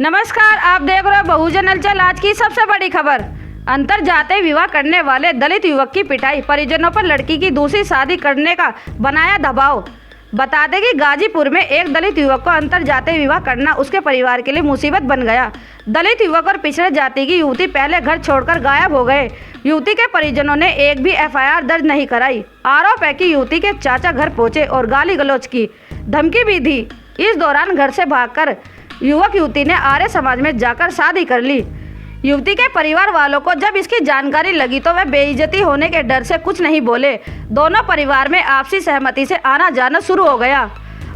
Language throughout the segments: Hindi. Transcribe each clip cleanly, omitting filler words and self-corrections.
नमस्कार, आप देख रहे हो बहुजन हलचल। आज की सबसे बड़ी खबर, अंतर जातीय विवाह करने वाले दलित युवक की पिटाई, परिजनों पर लड़की की दूसरी शादी करने का बनाया दबाव। बता दें कि गाजीपुर में एक दलित युवक को अंतर जातीय विवाह करना उसके परिवार के लिए मुसीबत बन गया। दलित युवक और पिछड़े जाति की युवती पहले घर छोड़कर गायब हो गए। युवती के परिजनों ने एक भी एफआईआर दर्ज नहीं कराई। आरोप है कि युवती के चाचा घर पहुंचे और गाली गलौज की धमकी भी दी। इस दौरान घर से भागकर युवक युवती ने आर्य समाज में जाकर शादी कर ली। युवती के परिवार वालों को जब इसकी जानकारी लगी तो वह बेइज्जती होने के डर से कुछ नहीं बोले। दोनों परिवार में आपसी सहमति से आना जाना शुरू हो गया।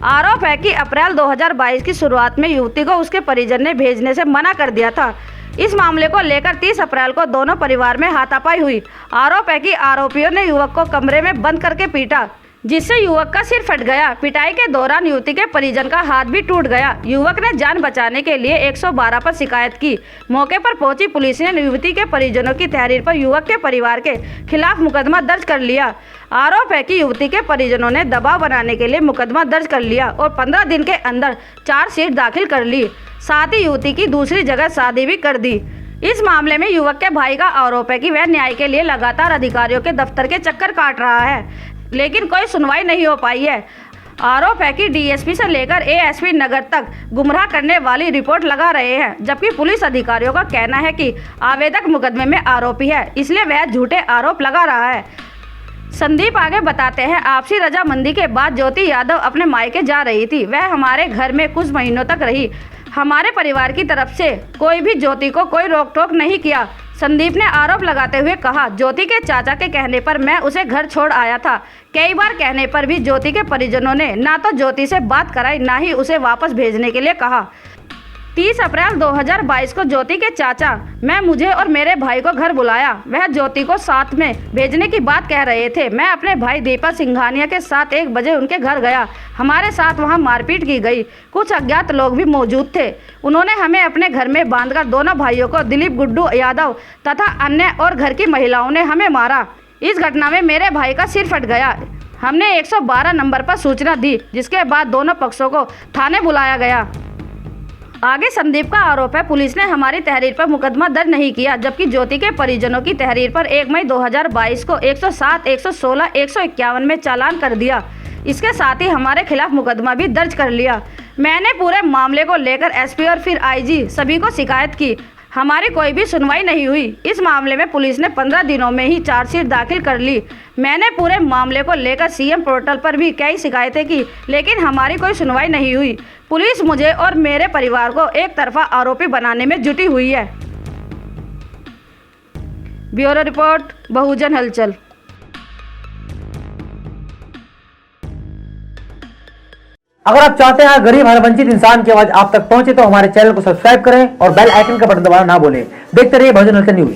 आरोप है कि अप्रैल 2022 की शुरुआत में युवती को उसके परिजन ने भेजने से मना कर दिया था। इस मामले को लेकर 30 अप्रैल को दोनों परिवार में हाथापाई हुई। आरोप है कि आरोपियों ने युवक को कमरे में बंद करके पीटा, जिससे युवक का सिर फट गया। पिटाई के दौरान युवती के परिजन का हाथ भी टूट गया। युवक ने जान बचाने के लिए 112 पर शिकायत की। मौके पर पहुंची पुलिस ने युवती के परिजनों की तहरीर पर युवक के परिवार के खिलाफ मुकदमा दर्ज कर लिया। आरोप है कि युवती के परिजनों ने दबाव बनाने के लिए मुकदमा दर्ज कर लिया और 15 दिन के अंदर चार्जशीट दाखिल कर ली। साथ ही युवती की दूसरी जगह शादी भी कर दी। इस मामले में युवक के भाई का आरोप है कि वह न्याय के लिए लगातार अधिकारियों के दफ्तर के चक्कर काट रहा है, लेकिन कोई सुनवाई नहीं हो पाई है। आरोप है कि डीएसपी से लेकर एएसपी नगर तक गुमराह करने वाली रिपोर्ट लगा रहे हैं, जबकि पुलिस अधिकारियों का कहना है कि आवेदक मुकदमे में आरोपी है, इसलिए वह झूठे आरोप लगा रहा है। संदीप आगे बताते हैं, आपसी रजामंदी के बाद ज्योति यादव अपने मायके जा रही थी। वह हमारे घर में कुछ महीनों तक रही। हमारे परिवार की तरफ से कोई भी ज्योति को कोई रोक टोक नहीं किया। संदीप ने आरोप लगाते हुए कहा, ज्योति के चाचा के कहने पर मैं उसे घर छोड़ आया था। कई बार कहने पर भी ज्योति के परिजनों ने ना तो ज्योति से बात कराई, ना ही उसे वापस भेजने के लिए कहा। 30 अप्रैल 2022 को ज्योति के चाचा मैं मुझे और मेरे भाई को घर बुलाया। वह ज्योति को साथ में भेजने की बात कह रहे थे। मैं अपने भाई दीपक सिंघानिया के साथ 1 बजे उनके घर गया। हमारे साथ वहां मारपीट की गई। कुछ अज्ञात लोग भी मौजूद थे। उन्होंने हमें अपने घर में बांधकर दोनों भाइयों को, दिलीप गुड्डू यादव तथा अन्य और घर की महिलाओं ने हमें मारा। इस घटना में मेरे भाई का सिर फट गया। हमने 112 नंबर पर सूचना दी, जिसके बाद दोनों पक्षों को थाने बुलाया गया। आगे संदीप का आरोप है, पुलिस ने हमारी तहरीर पर मुकदमा दर्ज नहीं किया, जबकि ज्योति के परिजनों की तहरीर पर 1 मई 2022 को 107, 116, 151 में चालान कर दिया। इसके साथ ही हमारे खिलाफ मुकदमा भी दर्ज कर लिया। मैंने पूरे मामले को लेकर एसपी और फिर आईजी सभी को शिकायत की। हमारी कोई भी सुनवाई नहीं हुई। इस मामले में पुलिस ने 15 दिनों में ही चार्जशीट दाखिल कर ली। मैंने पूरे मामले को लेकर सीएम पोर्टल पर भी कई शिकायतें की, लेकिन हमारी कोई सुनवाई नहीं हुई। पुलिस मुझे और मेरे परिवार को एक तरफा आरोपी बनाने में जुटी हुई है। ब्यूरो रिपोर्ट, बहुजन हलचल। अगर आप चाहते हैं गरीब हर वंचित इंसान की आवाज आप तक पहुंचे तो हमारे चैनल को सब्सक्राइब करें और बेल आइकन का बटन दबाना ना भूलें। देखते रहिए बहुजन हलचल न्यूज।